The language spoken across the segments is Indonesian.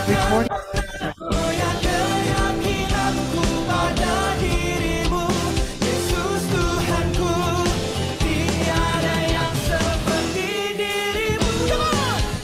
Recording. Keyakinanku pada dirimu, Yesus Tuhanku, tiada yang seperti dirimu.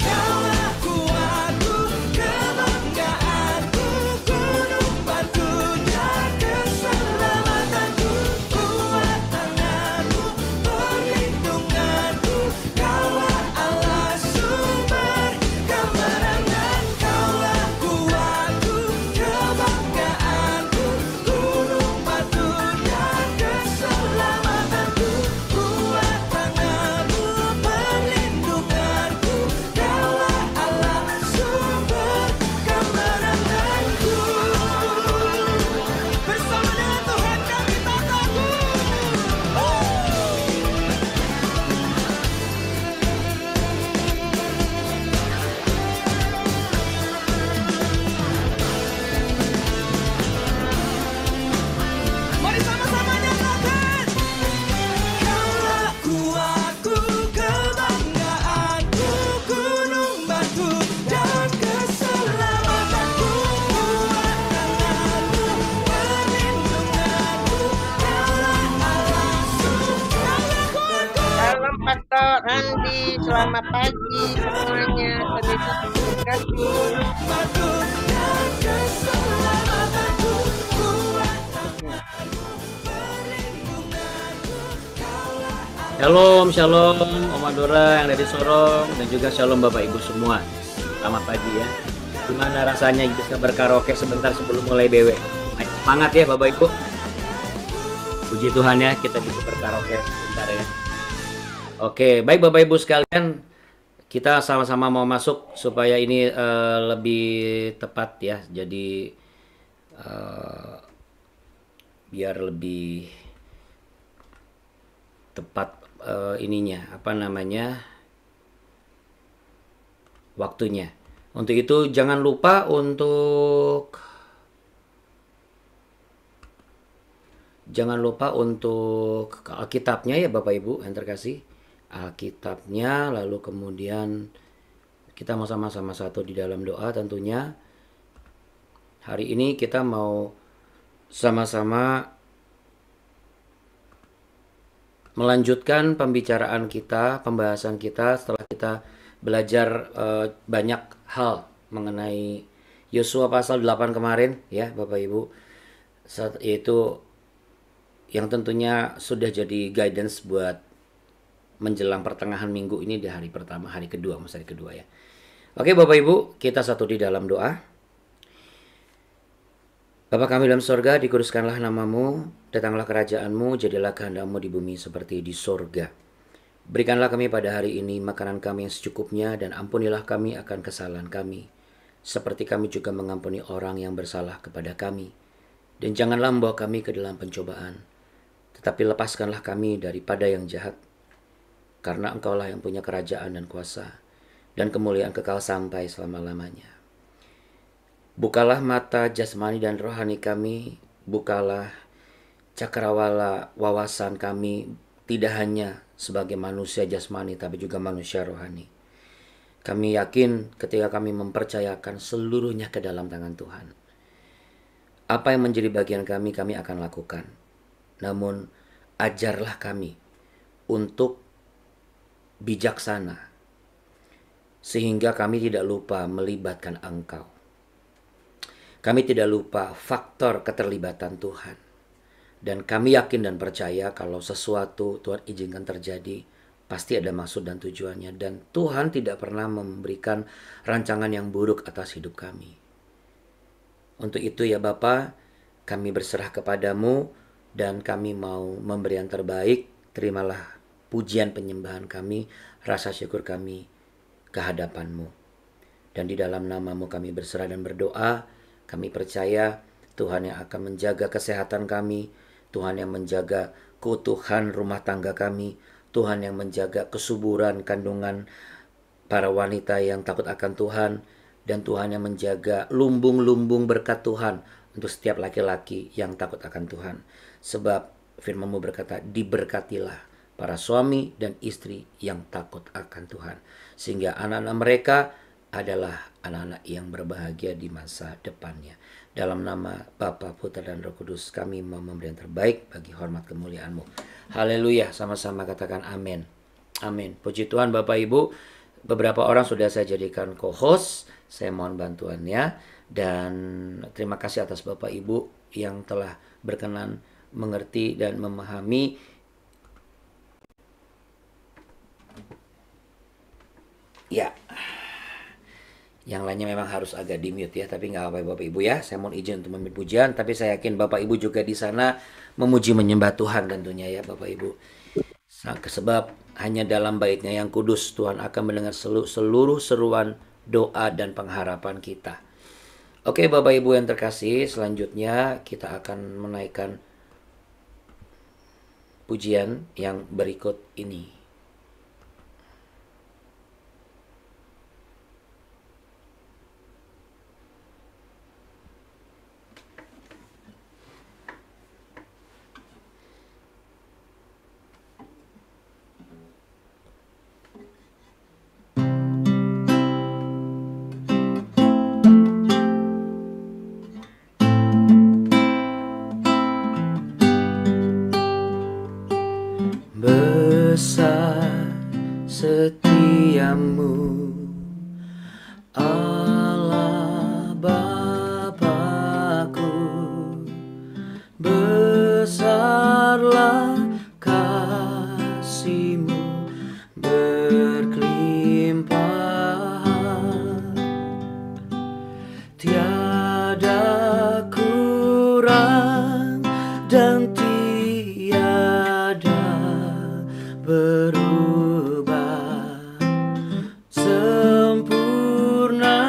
Kaulah kuatku, kebanggaanku, gunung batu dan keselamatanku, kuat tanganmu, perlindunganku, kaulah Allah sumber kemenangan, kaulah kuatku, kebanggaanku, gunung batu dan keselamatanku, kuat tanganmu, perlindunganku, kaulah Allah sumber kemenanganku. Bersama dengan Tuhan kami tak takut. Mari sama-sama nyatakan. Kaulah kuatku, kebanggaanku, gunung batu dan keselamatanku, kuat tanganmu, perlindunganku, kaulah Allah sumber. Salam Pastor Andi, selamat pagi semuanya. Terima kasih. Batu dan keselamatanku, kuat tanganmu, perlindunganku, kaulah Shalom, shalom Om Madura yang dari Sorong dan juga shalom Bapak Ibu semua. Selamat pagi ya. Gimana rasanya bisa berkaraoke sebentar sebelum mulai BW? Ayo, semangat ya Bapak Ibu. Puji Tuhan ya, kita bisa berkaraoke sebentar ya. Oke, baik Bapak Ibu sekalian, kita sama-sama mau masuk supaya ini lebih tepat ya. Jadi biar lebih tepat ininya, apa namanya, waktunya. Untuk itu jangan lupa untuk Alkitabnya ya Bapak Ibu yang terkasih. Alkitabnya, lalu kemudian kita mau sama-sama satu di dalam doa tentunya. Hari ini kita mau sama-sama melanjutkan pembicaraan kita, pembahasan kita setelah kita belajar banyak hal mengenai Yosua pasal 8 kemarin ya Bapak Ibu. Yaitu yang tentunya sudah jadi guidance buat menjelang pertengahan minggu ini di hari pertama, hari kedua ya. Oke Bapak Ibu, kita satu di dalam doa. Bapa kami dalam sorga, dikuduskanlah namamu, datanglah kerajaanmu, jadilah kehendakmu di bumi seperti di sorga. Berikanlah kami pada hari ini makanan kami yang secukupnya, dan ampunilah kami akan kesalahan kami, seperti kami juga mengampuni orang yang bersalah kepada kami. Dan janganlah membawa kami ke dalam pencobaan, tetapi lepaskanlah kami daripada yang jahat. Karena Engkaulah yang punya kerajaan dan kuasa, dan kemuliaan kekal sampai selama-lamanya. Bukalah mata jasmani dan rohani kami, bukalah cakrawala wawasan kami, tidak hanya sebagai manusia jasmani, tapi juga manusia rohani. Kami yakin ketika kami mempercayakan seluruhnya ke dalam tangan Tuhan. Apa yang menjadi bagian kami akan lakukan. Namun, ajarlah kami untuk bijaksana, sehingga kami tidak lupa melibatkan Engkau. Kami tidak lupa faktor keterlibatan Tuhan. Dan kami yakin dan percaya kalau sesuatu Tuhan izinkan terjadi, pasti ada maksud dan tujuannya. Dan Tuhan tidak pernah memberikan rancangan yang buruk atas hidup kami. Untuk itu ya Bapa, kami berserah kepadamu dan kami mau memberi yang terbaik. Terimalah pujian penyembahan kami, rasa syukur kami ke hadapan-Mu. Dan di dalam nama-Mu kami berserah dan berdoa. Kami percaya Tuhan yang akan menjaga kesehatan kami, Tuhan yang menjaga keutuhan rumah tangga kami, Tuhan yang menjaga kesuburan kandungan para wanita yang takut akan Tuhan, dan Tuhan yang menjaga lumbung-lumbung berkat Tuhan untuk setiap laki-laki yang takut akan Tuhan. Sebab firman-Mu berkata, diberkatilah para suami dan istri yang takut akan Tuhan, sehingga anak-anak mereka adalah anak-anak yang berbahagia di masa depannya. Dalam nama Bapa, Putra, dan Roh Kudus, kami mau memberi yang terbaik bagi hormat kemuliaan-Mu. Haleluya, sama-sama katakan amin. Amin. Puji Tuhan Bapak Ibu, beberapa orang sudah saya jadikan co-host, saya mohon bantuannya. Dan terima kasih atas Bapak Ibu yang telah berkenan mengerti dan memahami. Ya, yang lainnya memang harus agak di mute ya, tapi nggak apa-apa Bapak Ibu ya. Saya mohon izin untuk memimpin pujian, tapi saya yakin Bapak Ibu juga di sana memuji menyembah Tuhan tentunya ya Bapak Ibu. Sebab hanya dalam bait-Nya yang kudus Tuhan akan mendengar seluruh seruan doa dan pengharapan kita. Oke Bapak Ibu yang terkasih, selanjutnya kita akan menaikkan pujian yang berikut ini. Besar setiamu Allah Bapa-Ku, besarlah kasih-Mu berkelimpahan, tiada kurang dan berubah, sempurna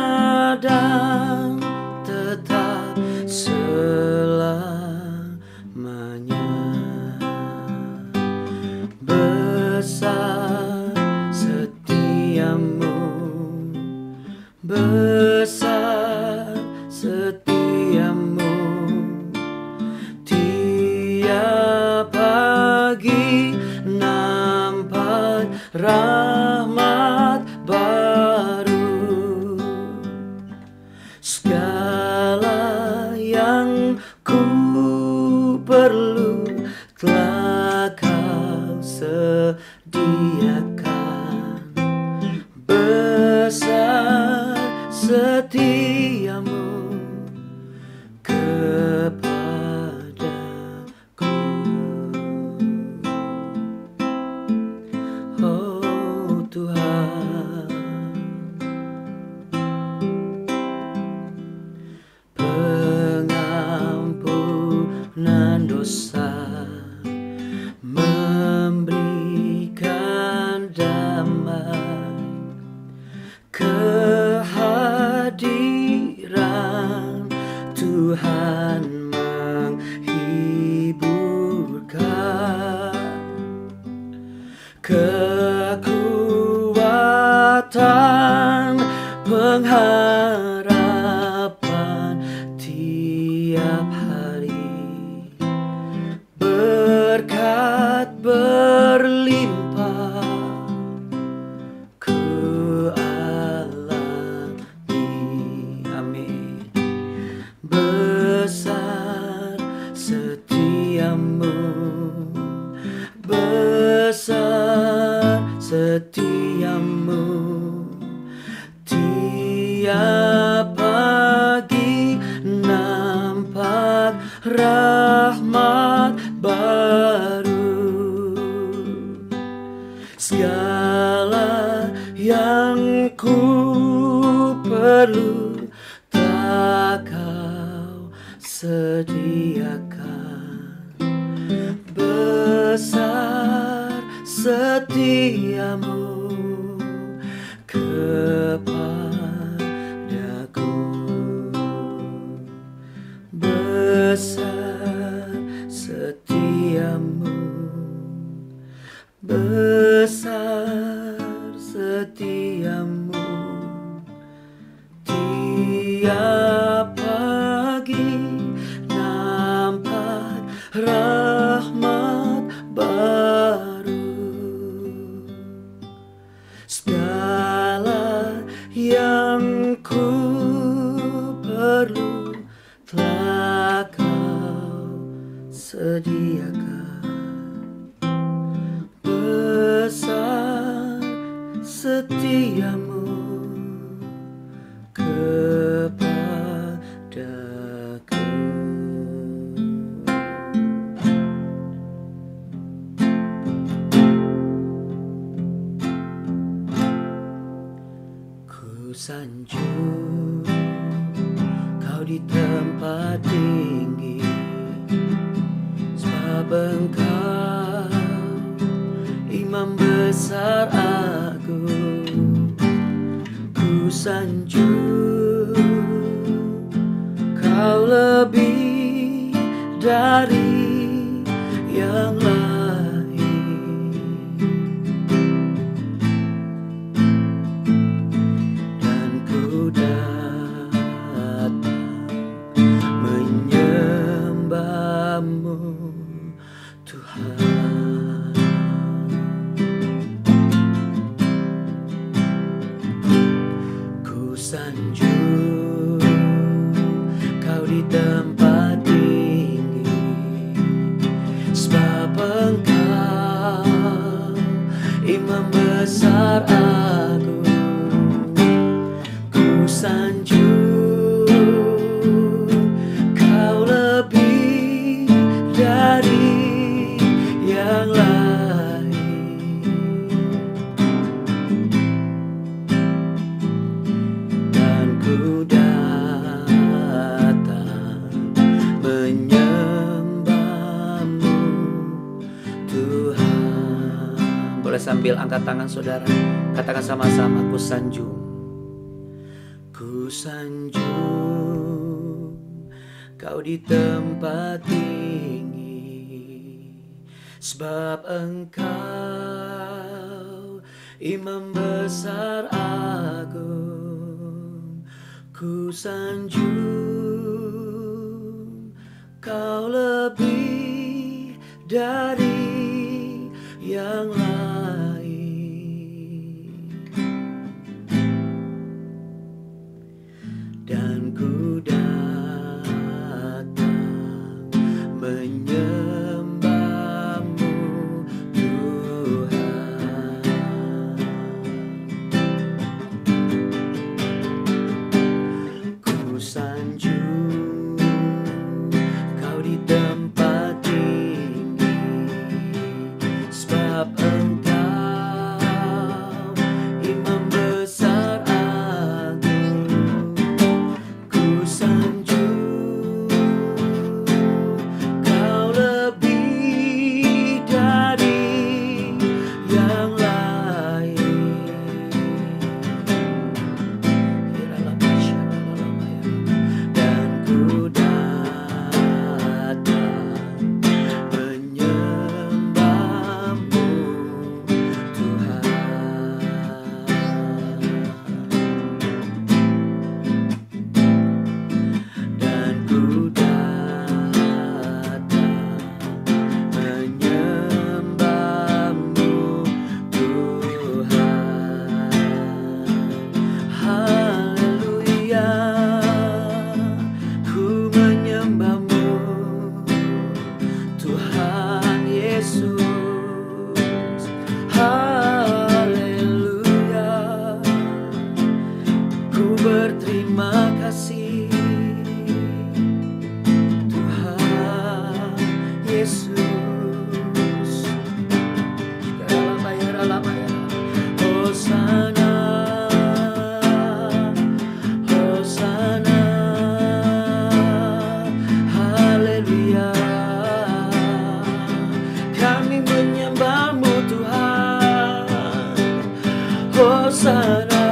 dan tetap selamanya. Besar setiamu, besar setiamu, tiap pagi nampak rahmat baru. Segala yang ku perlu telah Kau sediakan. Besar setiamu kepadaku. Oh Tuhan, pengampunan dosa, memberikan damai, kehadiran Tuhan menghiburkan, kekuatan pengharapan tiap hari, berkat berlimpah ku alami. Amin. Besar setiamu, besar setiamu, tiap pagi nampak rahmat baru. Segala yang ku perlu tak Kau sediakan. Besar setiamu kepadaku. Besar setiamu, besar setiamu, tiap pagi nampak rahmat baru. Segala yang ku sediakan besar setiamu kepadaku. Ku sanjung kau di tempat tinggi, sebab Engkau Imam besar agung. Ku sanjung kau lebih dari yang lain, dan ku datang menyembahmu Tuhan. Ku sanjung kau di tempat tinggi, sebab Engkau Imam besar agung. Ku sanjung kau lebih dari yang lain, dan ku datang menyembahmu Tuhan. Boleh sambil angkat tangan saudara, katakan sama-sama, ku sanjung. Ku sanjung kau di tempat tinggi, sebab Engkau Imam besar agung. Ku sanjung kau lebih dari yang lain, dan ku datang menyembahmu Tuhan. Ku sanjung kau di tempat tinggi, sebab Engkau Imam besar agung. Ku sanjung kau lebih dari yang lain, dan ku datang menyembahmu Tuhan. Dan ku datang menyembahmu Tuhan. Haleluya, ku menyembahmu Tuhan Yesus. Haleluya, ku berterima kasih Tuhan Yesus. Hosana, Hosana, haleluya, kami menyembahmu Tuhan. Hosana,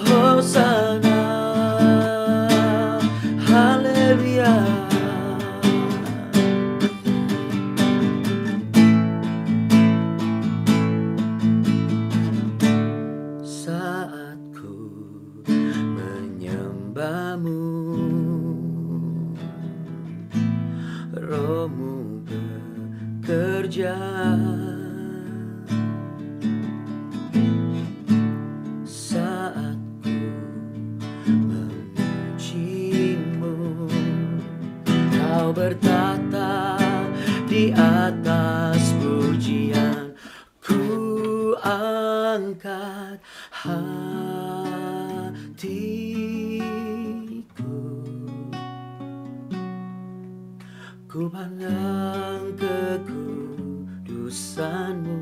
Hosana, haleluya. Saat ku menyembahmu, Rohmu bekerja. Saat ku memujimu, Kau bertata di atas pujian. Ku angkat hatiku, ku pandang kekudusan-Mu.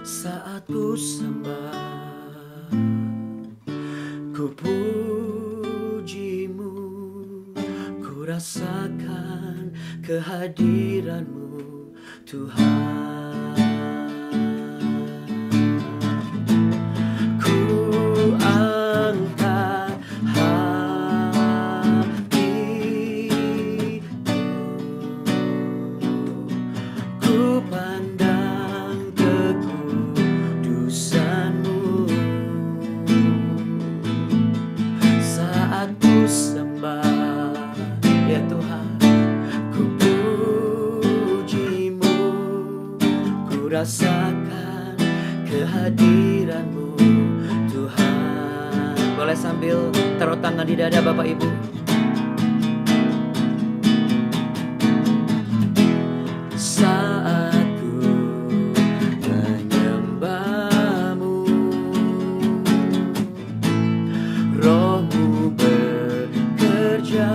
Saat ku sembah, ku puji-Mu, ku rasakan kehadiran-Mu, Tuhan. Ku angkat hatiku, ku pandang kekudusan-Mu. Saat ku sembah, ya Tuhan, ku puji-Mu, ku rasakan kehadiran-Mu, Tuhan. Boleh sambil taruh tangan di dada Bapak Ibu. Saat ku menyembah-Mu, Roh-Mu bekerja.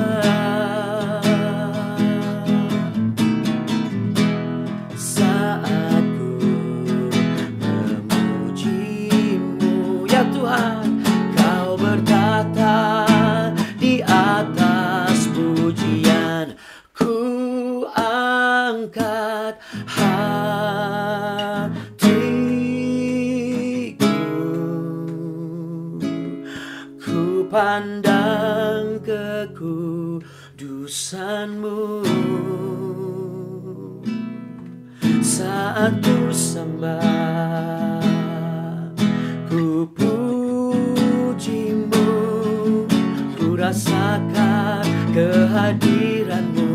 Saat ku memuji-Mu, ya Tuhan, Kau bertata di atas pujian. Ku angkat hatiku, ku pandang kekudusan-Mu. Saat ku sembah, ku puji-Mu, ku rasakan kehadiran-Mu,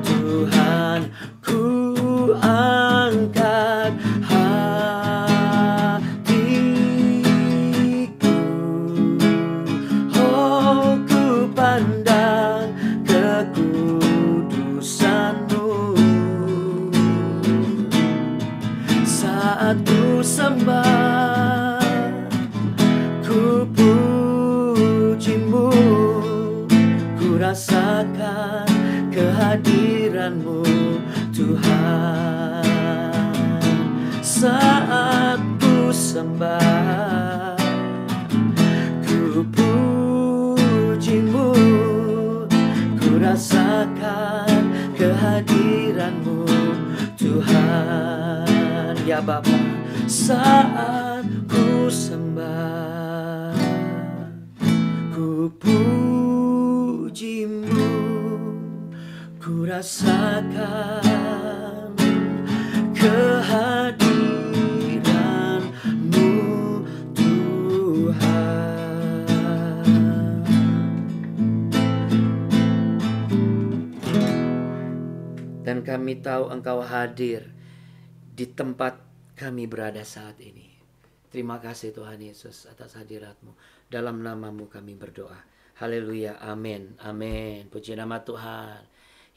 Tuhan. Ku angkat hatiku, oh ku pandang kekudusan-Mu. Saat ku sembah, ku puji-Mu, ku rasakan kehadiran-Mu, Tuhan. Saat ku sembah, ku puji-Mu, ku rasakan kehadiran-Mu, Tuhan. Ya Bapa, saat ku sembah, ku puji-Mu, ku rasakan kehadiran-Mu, Tuhan. Dan kami tahu Engkau hadir di tempat kami berada saat ini. Terima kasih Tuhan Yesus atas hadirat-Mu. Dalam nama-Mu kami berdoa. Haleluya, amin, amin. Puji nama Tuhan.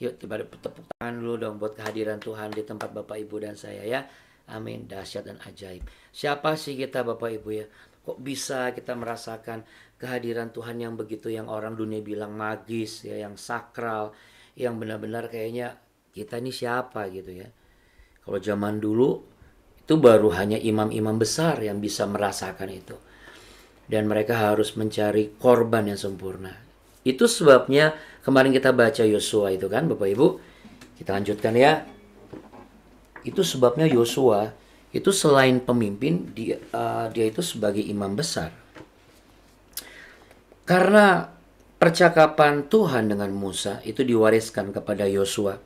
Yuk tepuk tangan dulu dong buat kehadiran Tuhan di tempat Bapak Ibu dan saya ya. Amin, dahsyat dan ajaib. Siapa sih kita Bapak Ibu ya? Kok bisa kita merasakan kehadiran Tuhan yang begitu, yang orang dunia bilang magis ya, yang sakral, yang benar-benar kayaknya kita ini siapa gitu ya. Kalau zaman dulu itu baru hanya imam-imam besar yang bisa merasakan itu. Dan mereka harus mencari korban yang sempurna. Itu sebabnya kemarin kita baca Yosua itu kan Bapak Ibu. Kita lanjutkan ya. Itu sebabnya Yosua itu selain pemimpin, dia itu sebagai imam besar. Karena percakapan Tuhan dengan Musa itu diwariskan kepada Yosua.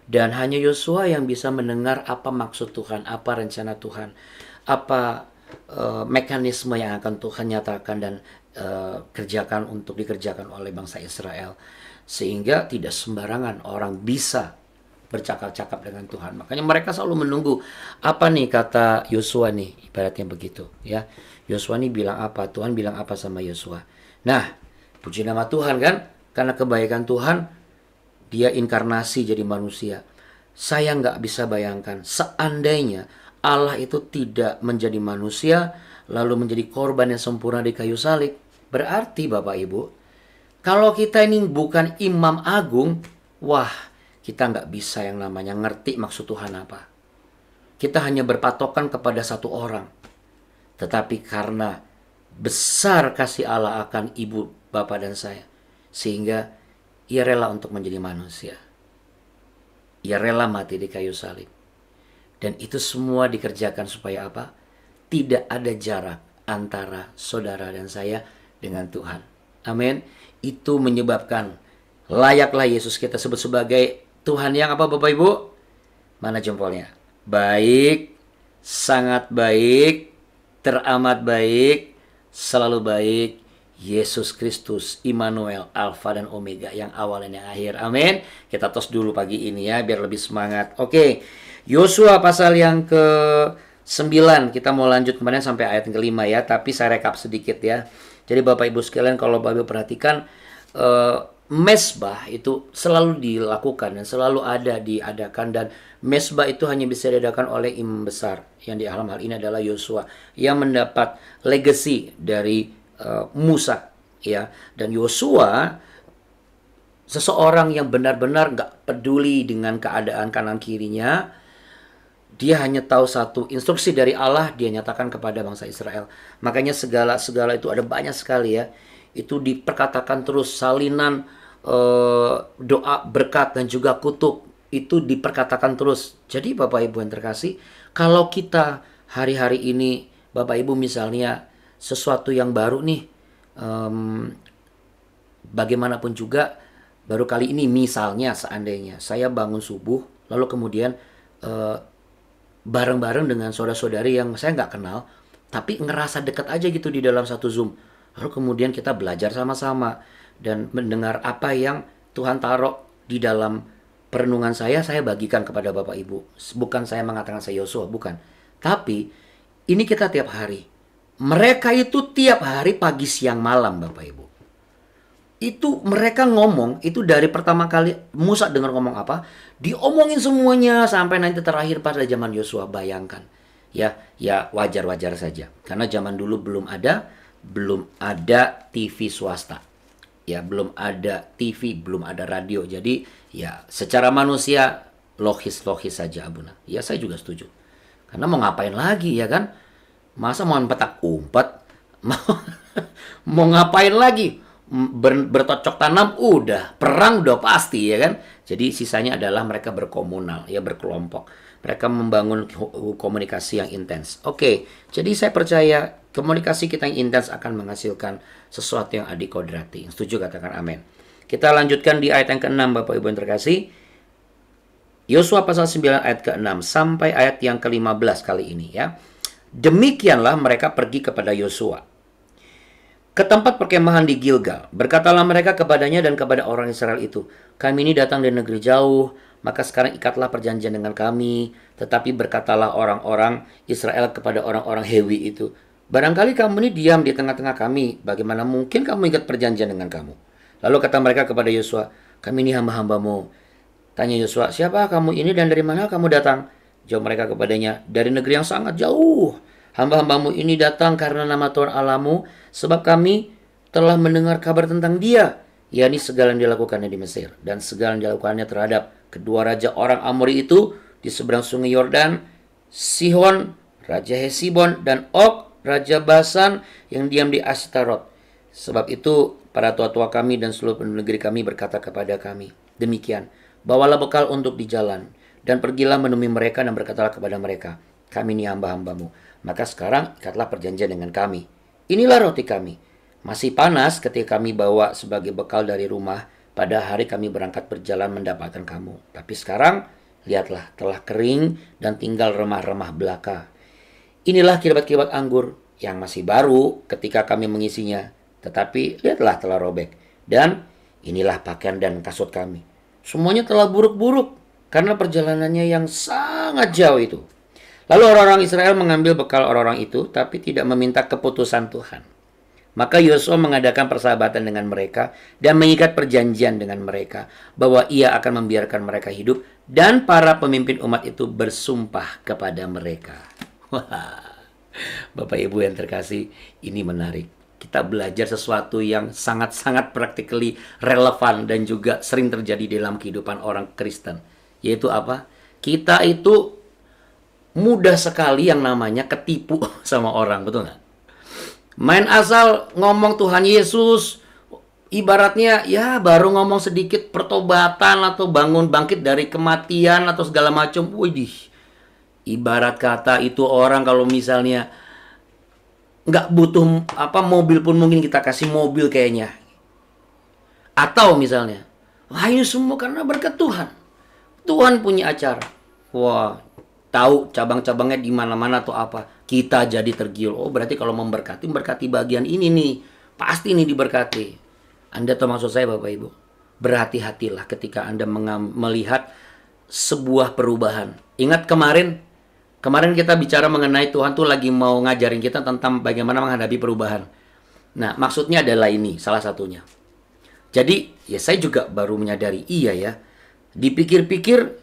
Dan hanya Yosua yang bisa mendengar apa maksud Tuhan, apa rencana Tuhan, apa mekanisme yang akan Tuhan nyatakan dan kerjakan untuk dikerjakan oleh bangsa Israel. Sehingga tidak sembarangan orang bisa bercakap-cakap dengan Tuhan. Makanya mereka selalu menunggu apa nih kata Yosua nih, ibaratnya begitu ya. Yosua nih bilang apa, Tuhan bilang apa sama Yosua. Nah, puji nama Tuhan kan, karena kebaikan Tuhan, dia inkarnasi jadi manusia. Saya nggak bisa bayangkan seandainya Allah itu tidak menjadi manusia, lalu menjadi korban yang sempurna di kayu salib. Berarti Bapak Ibu, kalau kita ini bukan imam agung, wah, kita nggak bisa yang namanya ngerti maksud Tuhan apa. Kita hanya berpatokan kepada satu orang. Tetapi karena besar kasih Allah akan ibu, bapak, dan saya, sehingga ia rela untuk menjadi manusia. Ia rela mati di kayu salib. Dan itu semua dikerjakan supaya apa? Tidak ada jarak antara saudara dan saya dengan Tuhan. Amin. Itu menyebabkan layaklah Yesus kita sebut sebagai Tuhan yang apa Bapak Ibu? Mana jempolnya? Baik, sangat baik, teramat baik, selalu baik. Yesus Kristus, Immanuel, Alfa dan Omega, yang awal dan yang akhir. Amin. Kita tos dulu pagi ini ya, biar lebih semangat. Oke, Yosua pasal yang ke-9. Kita mau lanjut kemarin sampai ayat yang ke-5 ya, tapi saya rekap sedikit ya. Jadi Bapak Ibu sekalian, kalau Bapak Ibu perhatikan, mesbah itu selalu dilakukan dan selalu ada diadakan, dan mesbah itu hanya bisa diadakan oleh imam besar, yang di dalam hal ini adalah Yosua, yang mendapat legacy dari Musa ya. Dan Yosua seseorang yang benar-benar nggak peduli dengan keadaan kanan kirinya. Dia hanya tahu satu instruksi dari Allah, dia nyatakan kepada bangsa Israel. Makanya segala itu ada banyak sekali ya. Itu diperkatakan terus, salinan doa, berkat, dan juga kutuk. Itu diperkatakan terus. Jadi Bapak Ibu yang terkasih, kalau kita hari-hari ini, Bapak Ibu misalnya sesuatu yang baru nih, bagaimanapun juga, baru kali ini misalnya seandainya saya bangun subuh, lalu kemudian bareng-bareng dengan saudara-saudari yang saya nggak kenal, tapi ngerasa dekat aja gitu di dalam satu Zoom. Lalu kemudian kita belajar sama-sama dan mendengar apa yang Tuhan taruh di dalam perenungan saya bagikan kepada Bapak Ibu. Bukan saya mengatakan saya Yosua, bukan. Tapi ini kita tiap hari. Mereka itu tiap hari pagi, siang, malam Bapak Ibu. Itu mereka ngomong, itu dari pertama kali Musa dengar ngomong apa, diomongin semuanya sampai nanti terakhir pada zaman Yosua. Bayangkan. Ya wajar-wajar saja. Karena zaman dulu belum ada TV swasta. Ya, belum ada TV, belum ada radio. Jadi ya secara manusia logis saja Abuna. Ya saya juga setuju. Karena mau ngapain lagi ya kan? Masa mau petak umpet? Mau ngapain lagi? Bercocok tanam udah, perang udah pasti ya kan. Jadi sisanya adalah mereka berkomunal, ya berkelompok. Mereka membangun komunikasi yang intens. Oke, jadi saya percaya komunikasi kita yang intens akan menghasilkan sesuatu yang adikodrati. Setuju, katakan amin. Kita lanjutkan di ayat yang ke-6 Bapak Ibu yang terkasih. Yosua pasal 9 ayat ke-6 sampai ayat yang ke-15 kali ini ya. Demikianlah mereka pergi kepada Yosua ke tempat perkemahan di Gilgal. Berkatalah mereka kepadanya dan kepada orang Israel itu, kami ini datang dari negeri jauh, maka sekarang ikatlah perjanjian dengan kami. Tetapi berkatalah orang-orang Israel kepada orang-orang Hewi itu, barangkali kamu ini diam di tengah-tengah kami, bagaimana mungkin kamu ikat perjanjian dengan kamu? Lalu kata mereka kepada Yosua, kami ini hamba-hambamu. Tanya Yosua, siapa kamu ini dan dari mana kamu datang? Jawab mereka kepadanya, dari negeri yang sangat jauh. Hamba-hambamu ini datang karena nama Tuhan Allahmu, sebab kami telah mendengar kabar tentang dia, yakni segala yang dilakukannya di Mesir, dan segala yang dilakukannya terhadap kedua raja orang Amori itu di seberang sungai Yordan, Sihon, Raja Hesibon, dan Og, Raja Basan, yang diam di Ashtarot. Sebab itu, para tua-tua kami dan seluruh penduduk negeri kami berkata kepada kami, demikian, bawalah bekal untuk di jalan, dan pergilah menemui mereka dan berkatalah kepada mereka, kami ini hamba-hambamu. Maka sekarang ikatlah perjanjian dengan kami. Inilah roti kami. Masih panas ketika kami bawa sebagai bekal dari rumah pada hari kami berangkat berjalan mendapatkan kamu. Tapi sekarang, lihatlah, telah kering dan tinggal remah-remah belaka. Inilah kirbat-kirbat anggur yang masih baru ketika kami mengisinya. Tetapi lihatlah telah robek. Dan inilah pakaian dan kasut kami. Semuanya telah buruk-buruk karena perjalanannya yang sangat jauh itu. Lalu orang-orang Israel mengambil bekal orang-orang itu, tapi tidak meminta keputusan Tuhan. Maka Yosua mengadakan persahabatan dengan mereka dan mengikat perjanjian dengan mereka bahwa ia akan membiarkan mereka hidup, dan para pemimpin umat itu bersumpah kepada mereka. Wah, Bapak Ibu yang terkasih, ini menarik. Kita belajar sesuatu yang sangat-sangat practically relevan dan juga sering terjadi dalam kehidupan orang Kristen. Yaitu apa? Kita itu mudah sekali yang namanya ketipu sama orang, betul nggak? Main asal ngomong Tuhan Yesus, ibaratnya ya baru ngomong sedikit pertobatan atau bangun bangkit dari kematian atau segala macam. Widih, ibarat kata itu orang kalau misalnya nggak butuh mobil pun mungkin kita kasih mobil kayaknya. Atau misalnya, wah ini semua karena berkat Tuhan. Tuhan punya acara. Wah, tahu cabang-cabangnya di mana-mana atau apa. Kita jadi tergiur. Oh, berarti kalau memberkati bagian ini nih. Pasti nih diberkati. Anda tahu maksud saya Bapak Ibu? Berhati-hatilah ketika Anda melihat sebuah perubahan. Ingat kemarin kita bicara mengenai Tuhan tuh lagi mau ngajarin kita tentang bagaimana menghadapi perubahan. Nah, maksudnya adalah ini salah satunya. Jadi, ya saya juga baru menyadari, iya ya. Dipikir-pikir,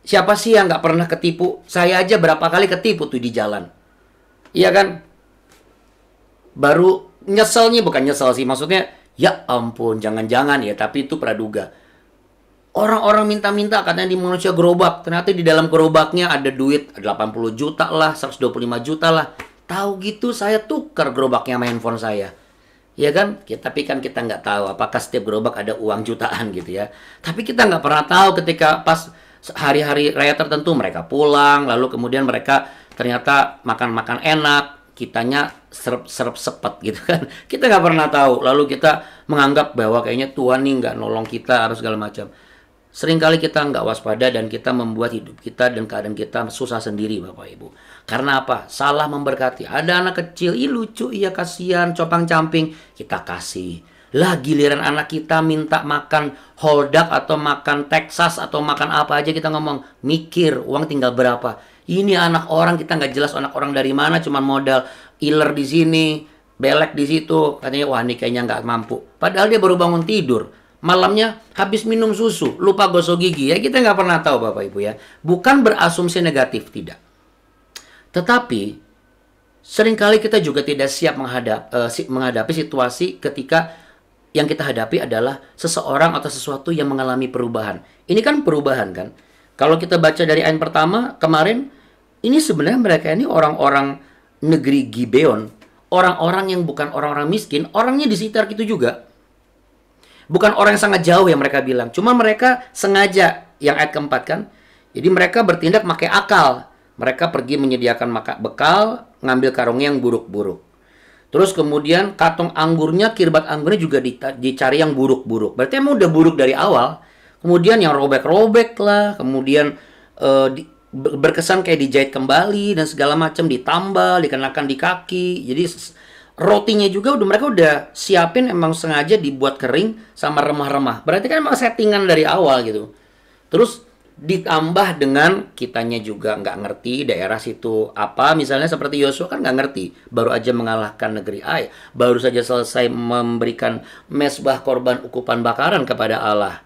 siapa sih yang nggak pernah ketipu? Saya aja berapa kali ketipu tuh di jalan. Iya kan? Baru nyeselnya, bukan nyesel sih. Maksudnya, ya ampun, jangan-jangan ya. Tapi itu praduga. Orang-orang minta-minta katanya di manusia gerobak. Ternyata di dalam gerobaknya ada duit 80 juta lah, 125 juta lah. Tahu gitu saya tukar gerobaknya sama handphone saya. Ya kan? Tapi kan kita nggak tahu apakah setiap gerobak ada uang jutaan gitu ya. Tapi kita nggak pernah tahu ketika pas hari-hari raya tertentu mereka pulang, lalu kemudian mereka ternyata makan-makan enak, kitanya serep-serep sepet gitu kan. Kita nggak pernah tahu, lalu kita menganggap bahwa kayaknya Tuhan nih nggak nolong kita harus segala macam. Seringkali kita nggak waspada dan kita membuat hidup kita dan keadaan kita susah sendiri Bapak Ibu. Karena apa? Salah memberkati. Ada anak kecil, ih lucu, iya kasihan, copang-camping, kita kasih. Lah giliran anak kita minta makan holdak atau makan Texas atau makan apa aja kita ngomong, mikir uang tinggal berapa. Ini anak orang kita nggak jelas anak orang dari mana, cuman modal iler di sini, belek di situ. Katanya wah ini kayaknya nggak mampu. Padahal dia baru bangun tidur. Malamnya habis minum susu, lupa gosok gigi. Ya kita nggak pernah tahu Bapak Ibu ya. Bukan berasumsi negatif, tidak. Tetapi seringkali kita juga tidak siap menghadapi situasi ketika yang kita hadapi adalah seseorang atau sesuatu yang mengalami perubahan. Ini kan perubahan kan. Kalau kita baca dari ayat pertama kemarin, ini sebenarnya mereka ini orang-orang negeri Gibeon. Orang-orang yang bukan orang-orang miskin, orangnya di sekitar itu juga. Bukan orang yang sangat jauh yang mereka bilang. Cuma mereka sengaja, yang ayat keempat kan. Jadi mereka bertindak pakai akal. Mereka pergi menyediakan bekal, ngambil karungnya yang buruk-buruk. Terus kemudian kantong anggurnya, kirbat anggurnya juga dicari yang buruk-buruk. Berarti emang udah buruk dari awal. Kemudian yang robek-robek lah. Kemudian berkesan kayak dijahit kembali dan segala macam, ditambal, dikenakan di kaki. Jadi rotinya juga mereka udah siapin, emang sengaja dibuat kering sama remah-remah. Berarti kan emang settingan dari awal gitu. Terus ditambah dengan kitanya juga nggak ngerti daerah situ apa, misalnya seperti Yosua kan nggak ngerti, baru aja mengalahkan negeri Ai, baru saja selesai memberikan mezbah korban ukupan bakaran kepada Allah.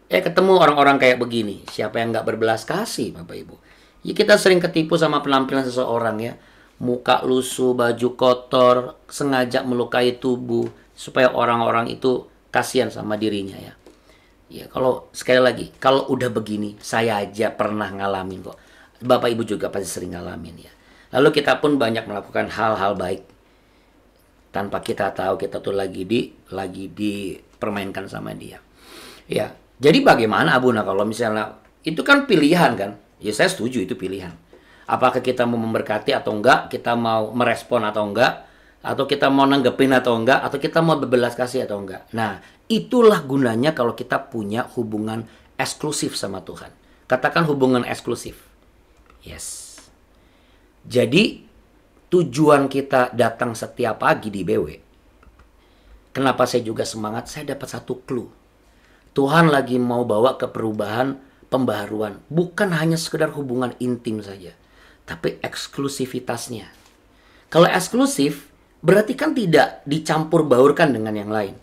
Ketemu orang-orang kayak begini, siapa yang nggak berbelas kasih Bapak Ibu? Ya kita sering ketipu sama penampilan seseorang ya, muka lusuh, baju kotor, sengaja melukai tubuh supaya orang-orang itu kasihan sama dirinya ya. Ya kalau sekali lagi, kalau udah begini, saya aja pernah ngalamin kok. Bapak Ibu juga pasti sering ngalamin ya. Lalu kita pun banyak melakukan hal-hal baik tanpa kita tahu kita tuh lagi dipermainkan sama dia. Ya, jadi bagaimana Abuna kalau misalnya itu kan pilihan kan? Ya saya setuju itu pilihan. Apakah kita mau memberkati atau enggak, kita mau merespon atau enggak, atau kita mau nanggepin atau enggak, atau kita mau berbelas kasih atau enggak. Nah, itulah gunanya kalau kita punya hubungan eksklusif sama Tuhan. Katakan hubungan eksklusif. Yes. Jadi, tujuan kita datang setiap pagi di BW. Kenapa saya juga semangat? Saya dapat satu clue. Tuhan lagi mau bawa ke perubahan, pembaharuan. Bukan hanya sekedar hubungan intim saja. Tapi eksklusivitasnya. Kalau eksklusif, berarti kan tidak dicampur baurkan dengan yang lain.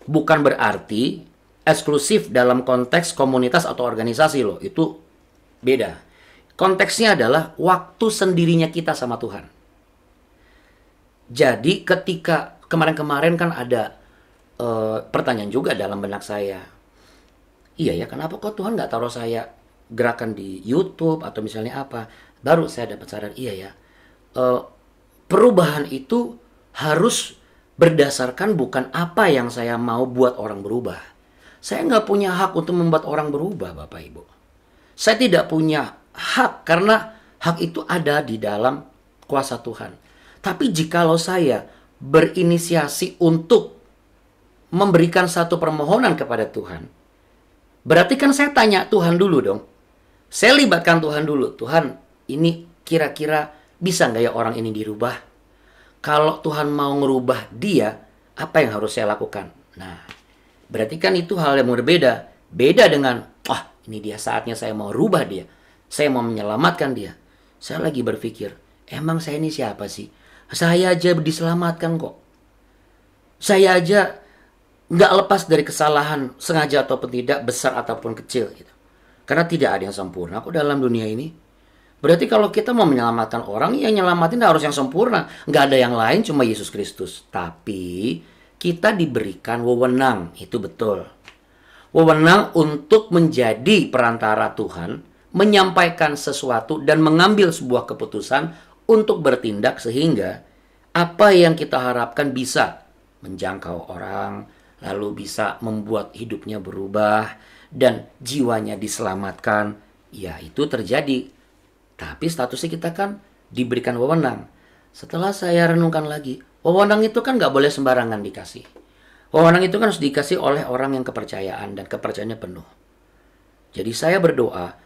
Bukan berarti eksklusif dalam konteks komunitas atau organisasi loh, itu beda. Konteksnya adalah waktu sendirinya kita sama Tuhan. Jadi ketika kemarin-kemarin kan ada pertanyaan juga dalam benak saya. Iya ya, kenapa kok Tuhan nggak taruh saya gerakan di YouTube atau misalnya apa? Baru saya dapat sadar, iya ya. Perubahan itu harus berdasarkan bukan apa yang saya mau buat orang berubah. Saya nggak punya hak untuk membuat orang berubah, Bapak Ibu. Saya tidak punya hak karena hak itu ada di dalam kuasa Tuhan. Tapi jikalau saya berinisiasi untuk memberikan satu permohonan kepada Tuhan, berarti kan saya tanya Tuhan dulu dong. Saya libatkan Tuhan dulu. Tuhan, ini kira-kira bisa nggak ya orang ini dirubah? Kalau Tuhan mau ngerubah dia, apa yang harus saya lakukan? Nah, berarti kan itu hal yang berbeda. Beda dengan, ini dia saatnya saya mau rubah dia. Saya mau menyelamatkan dia. Saya lagi berpikir, emang saya ini siapa sih? Saya aja diselamatkan kok. Saya aja nggak lepas dari kesalahan, sengaja ataupun tidak, besar ataupun kecil gitu. Karena tidak ada yang sempurna kok dalam dunia ini. Berarti kalau kita mau menyelamatkan orang, ya nyelamatin harus yang sempurna. Nggak ada yang lain, cuma Yesus Kristus. Tapi kita diberikan wewenang, itu betul. Wewenang untuk menjadi perantara Tuhan, menyampaikan sesuatu dan mengambil sebuah keputusan untuk bertindak sehingga apa yang kita harapkan bisa menjangkau orang, lalu bisa membuat hidupnya berubah dan jiwanya diselamatkan. Ya, itu terjadi. Tapi statusnya kita kan diberikan wewenang. Setelah saya renungkan lagi, wewenang itu kan nggak boleh sembarangan dikasih. Wewenang itu kan harus dikasih oleh orang yang kepercayaan dan kepercayaannya penuh. Jadi saya berdoa,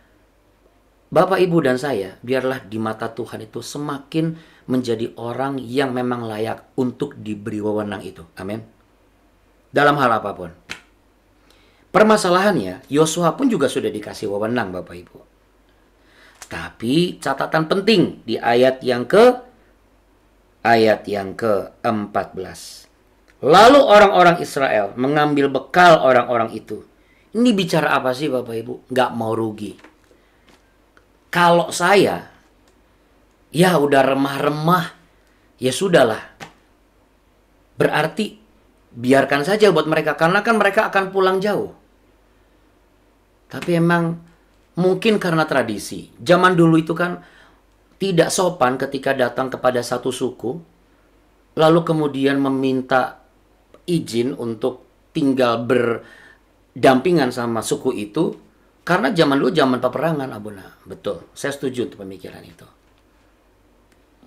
Bapak, Ibu, dan saya, biarlah di mata Tuhan itu semakin menjadi orang yang memang layak untuk diberi wewenang itu. Amin. Dalam hal apapun. Permasalahannya, Yosua pun juga sudah dikasih wewenang, Bapak, Ibu. Tapi catatan penting di ayat yang ke-14. Lalu orang-orang Israel mengambil bekal orang-orang itu. Ini bicara apa sih, Bapak, Ibu? Nggak mau rugi. Kalau saya, ya udah remah-remah, ya sudahlah. Berarti biarkan saja buat mereka, karena kan mereka akan pulang jauh. Tapi emang mungkin karena tradisi. Zaman dulu itu kan tidak sopan ketika datang kepada satu suku, lalu kemudian meminta izin untuk tinggal berdampingan sama suku itu. Karena zaman dulu zaman peperangan, Abuna. Betul, saya setuju untuk pemikiran itu.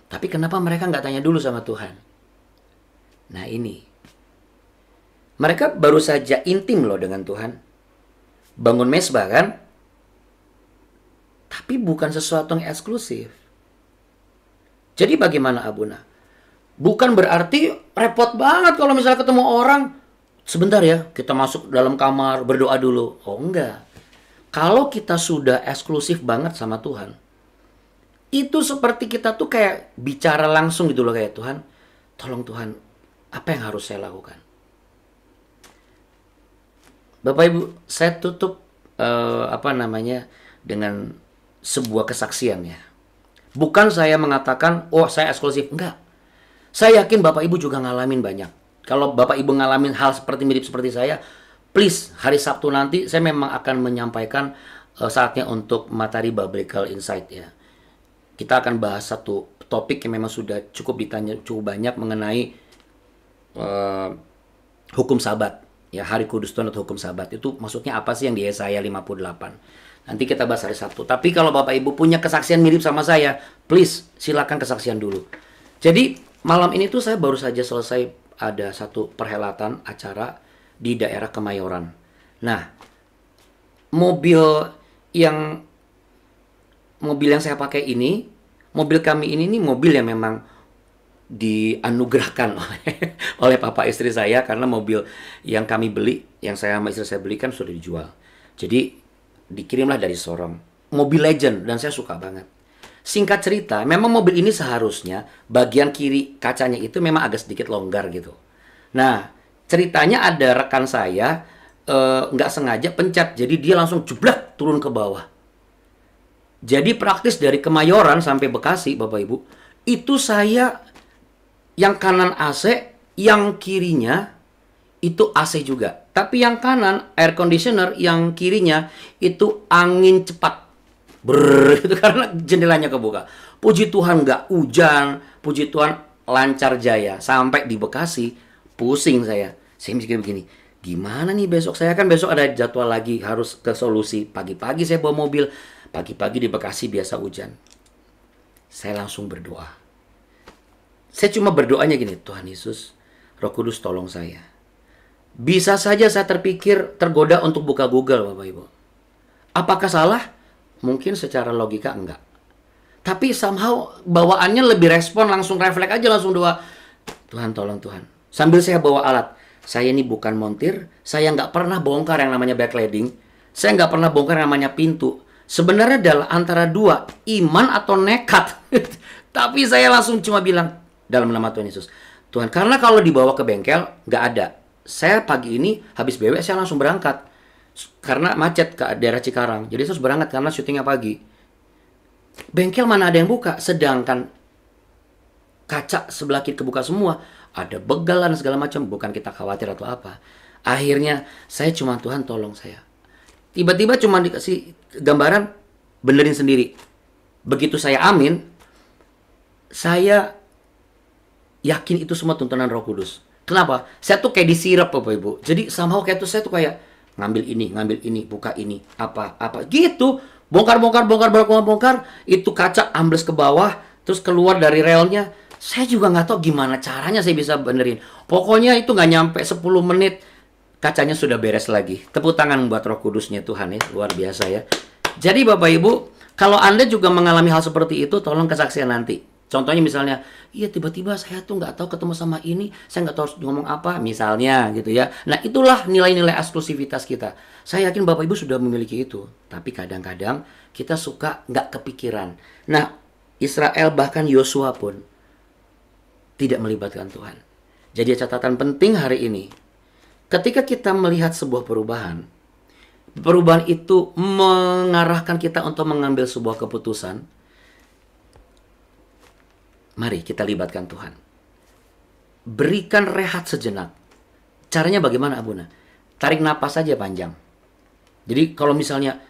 Tapi kenapa mereka nggak tanya dulu sama Tuhan? Nah ini. Mereka baru saja intim loh dengan Tuhan. Bangun mesbah kan? Tapi bukan sesuatu yang eksklusif. Jadi bagaimana, Abuna? Bukan berarti repot banget kalau misalnya ketemu orang. Sebentar ya, kita masuk dalam kamar, berdoa dulu. Oh enggak. Kalau kita sudah eksklusif banget sama Tuhan, itu seperti kita tuh kayak bicara langsung gitu loh, kayak Tuhan, tolong Tuhan, apa yang harus saya lakukan? Bapak Ibu, saya tutup dengan sebuah kesaksian ya. Bukan saya mengatakan, oh saya eksklusif, enggak. Saya yakin Bapak Ibu juga ngalamin banyak. Kalau Bapak Ibu ngalamin hal mirip seperti saya, please, hari Sabtu nanti saya memang akan menyampaikan saatnya untuk materi Biblical Insight ya. Kita akan bahas satu topik yang memang sudah cukup ditanya cukup banyak mengenai hukum Sabat. Ya, hari kudus Tuhan atau hukum Sabat. Itu maksudnya apa sih yang di Yesaya 58. Nanti kita bahas hari Sabtu. Tapi kalau Bapak Ibu punya kesaksian mirip sama saya, please silakan kesaksian dulu. Jadi malam ini tuh saya baru saja selesai ada satu perhelatan acara di daerah Kemayoran. Nah, mobil yang saya pakai ini, mobil kami ini mobil yang memang dianugerahkan oleh papa istri saya, karena mobil yang kami beli, yang saya sama istri saya belikan sudah dijual. Jadi dikirimlah dari Sorong. Mobil legend dan saya suka banget. Singkat cerita, memang mobil ini seharusnya bagian kiri kacanya itu memang agak sedikit longgar gitu. Nah, ceritanya ada rekan saya nggak sengaja pencet, jadi dia langsung jeblak turun ke bawah. Jadi praktis dari Kemayoran sampai Bekasi, Bapak Ibu, itu saya yang kanan AC, yang kirinya itu AC juga. Tapi yang kanan air conditioner, yang kirinya itu angin cepat. Itu karena jendelanya kebuka. Puji Tuhan nggak hujan, puji Tuhan lancar jaya. Sampai di Bekasi, pusing saya. Saya mikir begini, gimana nih besok? Saya kan besok ada jadwal lagi, harus ke Solusi. Pagi-pagi saya bawa mobil. Pagi-pagi di Bekasi biasa hujan. Saya langsung berdoa. Saya cuma berdoanya gini, Tuhan Yesus, Roh Kudus tolong saya. Bisa saja saya tergoda untuk buka Google, Bapak Ibu. Apakah salah? Mungkin secara logika enggak. Tapi somehow bawaannya lebih respon, langsung refleks aja, langsung doa. Tuhan tolong Tuhan. Sambil saya bawa alat. Saya ini bukan montir, saya nggak pernah bongkar yang namanya backlighting. Saya nggak pernah bongkar yang namanya pintu. Sebenarnya adalah antara dua, iman atau nekat. Tapi saya langsung cuma bilang, dalam nama Tuhan Yesus, Tuhan, karena kalau dibawa ke bengkel, nggak ada. Saya pagi ini habis BW, saya langsung berangkat. Karena macet ke daerah Cikarang. Jadi saya harus berangkat karena syutingnya pagi. Bengkel mana ada yang buka. Sedangkan kaca sebelah kiri kebuka semua. Ada begalan segala macam. Bukan kita khawatir atau apa. Akhirnya saya cuma, Tuhan tolong saya. Tiba-tiba cuma dikasih gambaran, benerin sendiri. Begitu saya amin, saya yakin itu semua tuntunan Roh Kudus. Kenapa? Saya tuh kayak disirap, Bapak Ibu. Jadi somehow kayak tuh saya tuh kayak ngambil ini, buka ini, apa gitu. Bongkar, itu kaca ambles ke bawah, terus keluar dari relnya. Saya juga nggak tahu gimana caranya saya bisa benerin. Pokoknya itu nggak nyampe 10 menit, kacanya sudah beres lagi. Tepuk tangan buat Roh Kudusnya Tuhan ya, luar biasa ya. Jadi Bapak Ibu, kalau Anda juga mengalami hal seperti itu, tolong kesaksian nanti. Contohnya misalnya, iya tiba-tiba saya tuh nggak tahu ketemu sama ini, saya nggak tahu harus ngomong apa, misalnya gitu ya. Nah itulah nilai-nilai eksklusivitas kita. Saya yakin Bapak Ibu sudah memiliki itu, tapi kadang-kadang kita suka nggak kepikiran. Nah Israel bahkan Yosua pun tidak melibatkan Tuhan. Jadi catatan penting hari ini, ketika kita melihat sebuah perubahan itu mengarahkan kita untuk mengambil sebuah keputusan. Mari kita libatkan Tuhan. Berikan rehat sejenak. Caranya bagaimana, Abuna? Tarik napas saja panjang. Jadi kalau misalnya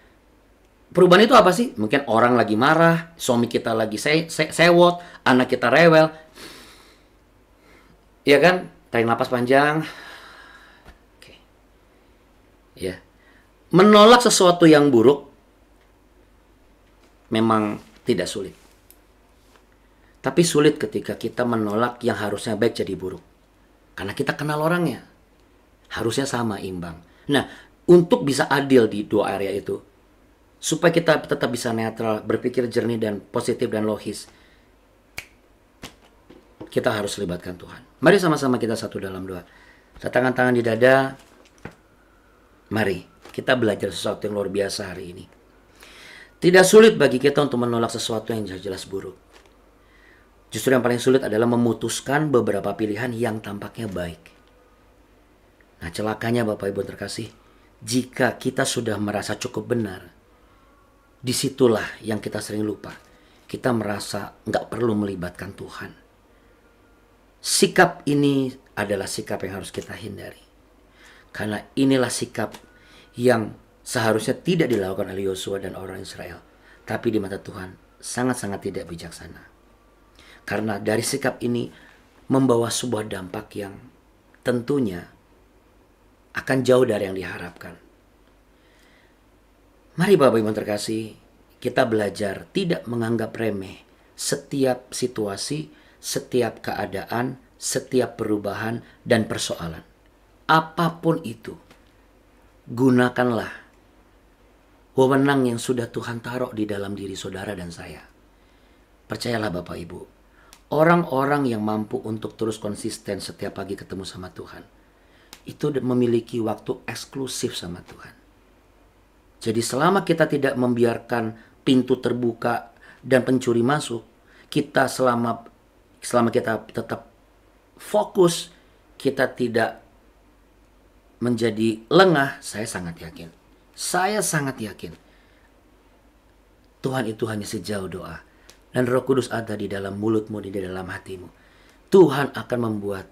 perubahan itu apa sih? Mungkin orang lagi marah, suami kita lagi sewot, anak kita rewel. Iya kan? Tarik napas panjang. Oke. Ya. Menolak sesuatu yang buruk memang tidak sulit. Tapi sulit ketika kita menolak yang harusnya baik jadi buruk. Karena kita kenal orangnya. Harusnya sama, imbang. Nah, untuk bisa adil di dua area itu, supaya kita tetap bisa netral, berpikir jernih dan positif dan logis, kita harus libatkan Tuhan. Mari sama-sama kita satu dalam doa. Letakkan tangan di dada. Mari kita belajar sesuatu yang luar biasa hari ini. Tidak sulit bagi kita untuk menolak sesuatu yang jelas buruk. Justru yang paling sulit adalah memutuskan beberapa pilihan yang tampaknya baik. Nah, celakanya Bapak Ibu terkasih, jika kita sudah merasa cukup benar, disitulah yang kita sering lupa. Kita merasa nggak perlu melibatkan Tuhan. Sikap ini adalah sikap yang harus kita hindari. Karena inilah sikap yang seharusnya tidak dilakukan oleh Yosua dan orang Israel. Tapi di mata Tuhan sangat-sangat tidak bijaksana. Karena dari sikap ini membawa sebuah dampak yang tentunya akan jauh dari yang diharapkan. Mari Bapak Ibu terkasih, kita belajar tidak menganggap remeh setiap situasi, setiap keadaan, setiap perubahan dan persoalan. Apapun itu, gunakanlah wewenang yang sudah Tuhan taruh di dalam diri saudara dan saya. Percayalah Bapak Ibu, orang-orang yang mampu untuk terus konsisten setiap pagi ketemu sama Tuhan, itu memiliki waktu eksklusif sama Tuhan. Jadi selama kita tidak membiarkan pintu terbuka dan pencuri masuk, kita selama kita tetap fokus, kita tidak menjadi lengah, saya sangat yakin Tuhan itu hanya sejauh doa, dan Roh Kudus ada di dalam mulutmu, di dalam hatimu. Tuhan akan membuat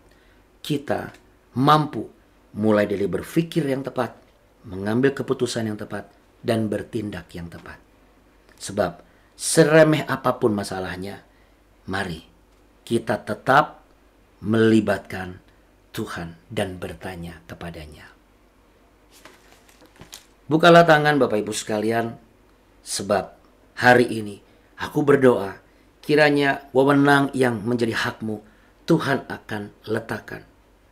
kita mampu mulai dari berpikir yang tepat, mengambil keputusan yang tepat, dan bertindak yang tepat. Sebab seremeh apapun masalahnya, mari kita tetap melibatkan Tuhan dan bertanya kepadanya. Bukalah tangan Bapak Ibu sekalian, sebab hari ini aku berdoa, kiranya wewenang yang menjadi hakmu Tuhan akan letakkan.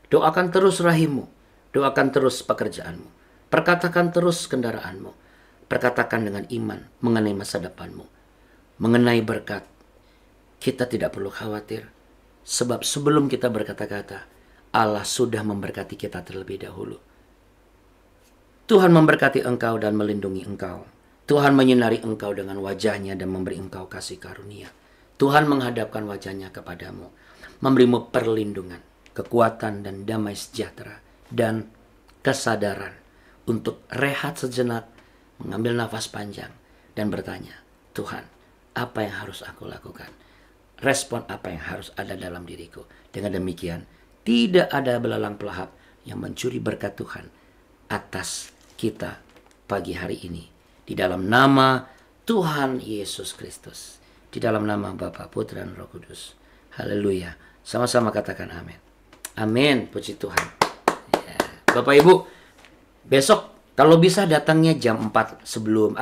Doakan terus rahimmu, doakan terus pekerjaanmu, perkatakan terus kendaraanmu, perkatakan dengan iman mengenai masa depanmu, mengenai berkat. Kita tidak perlu khawatir, sebab sebelum kita berkata-kata, Allah sudah memberkati kita terlebih dahulu. Tuhan memberkati engkau dan melindungi engkau. Tuhan menyinari engkau dengan wajahnya dan memberi engkau kasih karunia. Tuhan menghadapkan wajahnya kepadamu, memberimu perlindungan, kekuatan dan damai sejahtera, dan kesadaran untuk rehat sejenak, mengambil nafas panjang, dan bertanya, Tuhan, apa yang harus aku lakukan? Respon apa yang harus ada dalam diriku? Dengan demikian, tidak ada belalang pelahap yang mencuri berkat Tuhan atas kita pagi hari ini. Di dalam nama Tuhan Yesus Kristus. Di dalam nama Bapa, Putra, dan Roh Kudus. Haleluya. Sama-sama katakan amin. Amin. Puji Tuhan. Ya. Bapak Ibu, besok kalau bisa datangnya jam 4 sebelum,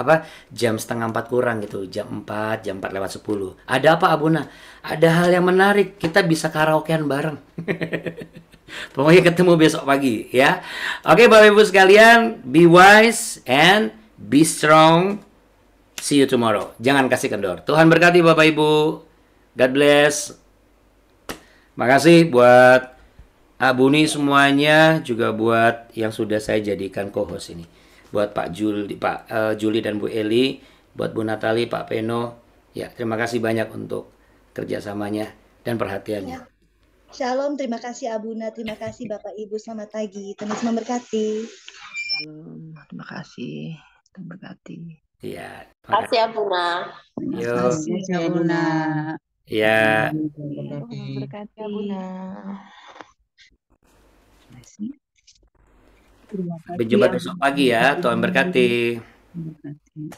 jam setengah 4 kurang gitu. Jam 4 lewat 10. Ada apa Abuna? Ada hal yang menarik. Kita bisa karaokean bareng. Pokoknya ketemu besok pagi ya. Oke Bapak Ibu sekalian, be wise and be strong. See you tomorrow. Jangan kasih kendor. Tuhan berkati Bapak Ibu. God bless. Makasih buat Abuni semuanya, juga buat yang sudah saya jadikan co-host ini. Buat Pak Juli dan Bu Eli, buat Bu Natali, Pak Peno. Ya, terima kasih banyak untuk kerjasamanya dan perhatiannya. Ya. Shalom, terima kasih Abuna, terima kasih Bapak Ibu, selamat pagi, Tuhan Yesus memberkati. Terima kasih, Tuhan berkati. Iya. Terima kasih Abuna. Yo. Terima kasih Abuna. Ya. Tuhan berkati Abuna. Sampai jumpa besok pagi ya. Tuhan berkati. Terima kasih.